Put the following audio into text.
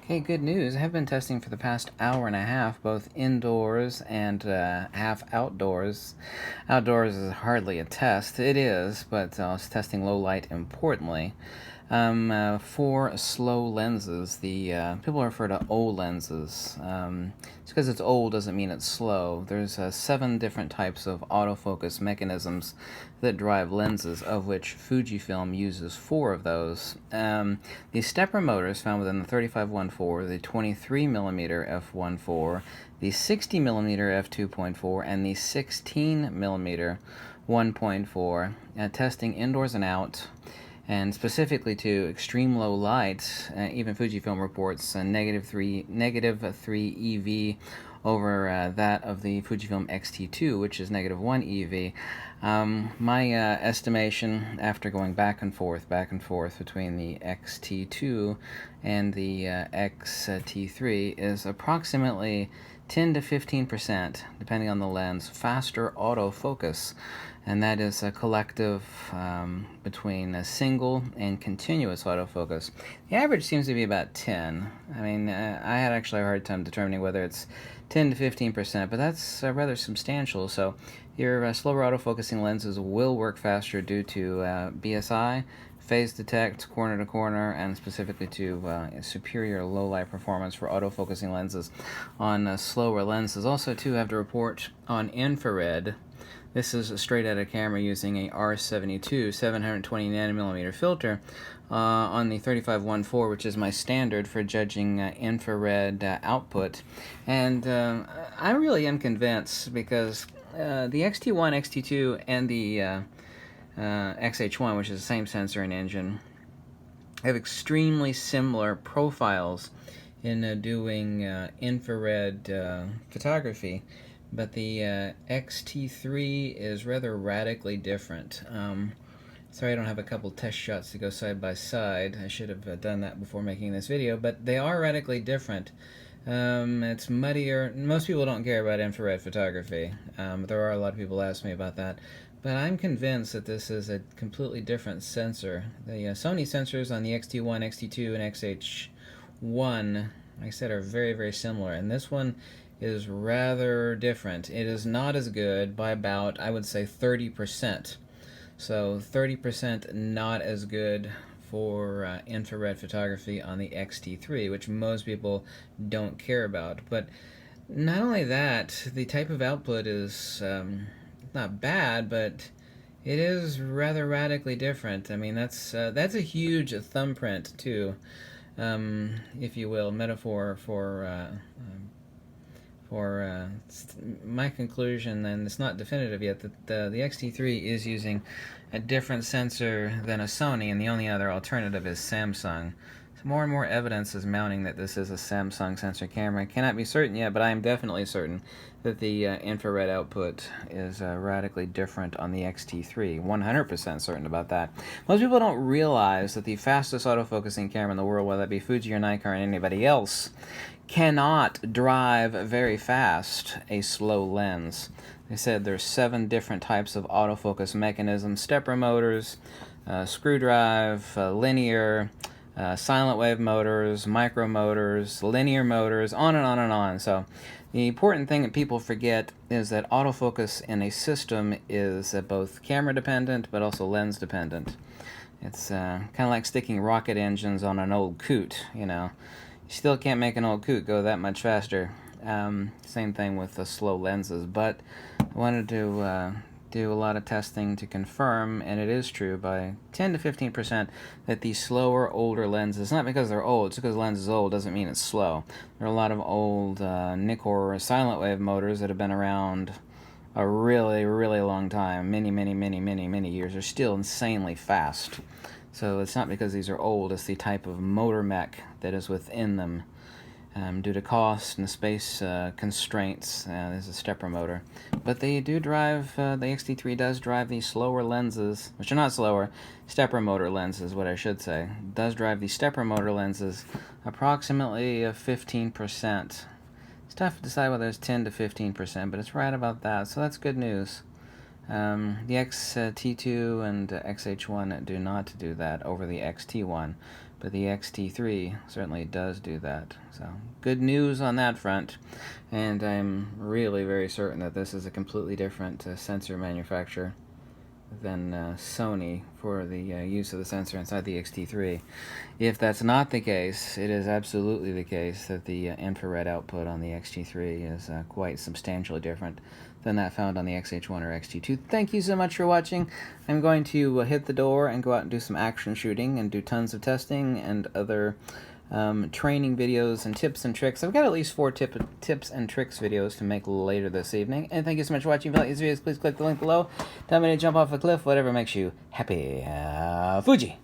Okay, good news. I have been testing for the past hour and a half, both indoors and half outdoors. Outdoors is hardly a test. It is, but I was testing low light importantly. For slow lenses, the people refer to old lenses. Just because it's old doesn't mean it's slow. There's 7 different types of autofocus mechanisms that drive lenses, of which Fujifilm uses 4 of those. The stepper motors found within the 35-1.4, the 23mm f1.4, the 60mm f2.4, and the 16mm 1.4, testing indoors and out, and specifically to extreme low light. Even Fujifilm reports negative 3 EV over that of the Fujifilm X-T2, which is negative 1 EV. My estimation, after going back and forth between the X-T2 and the X-T3, is approximately 10 to 15%, depending on the lens, faster autofocus. And that is a collective between a single and continuous autofocus. The average seems to be about 10. I mean, I had actually a hard time determining whether it's 10 to 15%, but that's rather substantial. So your slower autofocusing lenses will work faster due to BSI, phase detect, corner to corner, and specifically to superior low light performance for autofocusing lenses on slower lenses. Also, too, have to report on infrared. This is a straight out of camera using a R72 720 nanometer filter on the 35-1.4, which is my standard for judging infrared output. And I really am convinced because the XT1, XT2, and the XH1, which is the same sensor and engine, have extremely similar profiles in doing infrared photography. But the X-T3 is rather radically different. Sorry I don't have a couple test shots to go side by side. I should have done that before making this video, but they are radically different. It's muddier. Most people don't care about infrared photography. There are a lot of people ask me about that. But I'm convinced that this is a completely different sensor. The Sony sensors on the X-T1, X-T2, and XH1, like I said, are very, very similar. And this one is rather different. It is not as good by about, I would say, 30%. So 30% not as good for infrared photography on the X-T3, which most people don't care about. But not only that, the type of output is not bad, but it is rather radically different. I mean, that's a huge thumbprint too, if you will, metaphor for my conclusion, and it's not definitive yet, that the X-T3 is using a different sensor than a Sony, and the only other alternative is Samsung. So more and more evidence is mounting that this is a Samsung sensor camera. I cannot be certain yet, but I am definitely certain that the infrared output is radically different on the X-T3. 100% certain about that. Most people don't realize that the fastest autofocusing camera in the world, whether that be Fuji or Nikon or anybody else, cannot drive very fast a slow lens. They said there's 7 different types of autofocus mechanisms: stepper motors, screw drive, linear, silent wave motors, micro motors, linear motors, on and on and on. So the important thing that people forget is that autofocus in a system is both camera dependent but also lens dependent. It's kind of like sticking rocket engines on an old coot, you know. You still can't make an old coot go that much faster. Same thing with the slow lenses, but I wanted to do a lot of testing to confirm, and it is true by 10 to 15%, that these slower, older lenses, not because they're old, just because the lens is old doesn't mean it's slow. There are a lot of old Nikkor silent wave motors that have been around a really, really long time, many years, are still insanely fast. So it's not because these are old, it's the type of motor mech that is within them. Due to cost and space constraints, there's a stepper motor. But they do drive, the X-T3 does drive the slower lenses, which are not slower, stepper motor lenses, what I should say. It does drive the stepper motor lenses approximately 15%. It's tough to decide whether it's 10 to 15%, but it's right about that, so that's good news. The X-T2 and XH1 do not do that over the X-T1. but the X-T3 certainly does do that. So good news on that front, and I'm really very certain that this is a completely different sensor manufacturer than Sony for the use of the sensor inside the X-T3. If that's not the case, it is absolutely the case that the infrared output on the X-T3 is quite substantially different than that found on the XH1 or X-T2. Thank you so much for watching. I'm going to hit the door and go out and do some action shooting and do tons of testing and other training videos and tips and tricks. I've got at least 4 tips and tricks videos to make later this evening. And thank you so much for watching. If you like these videos, please click the link below. Tell me to jump off a cliff, whatever makes you happy. Fuji!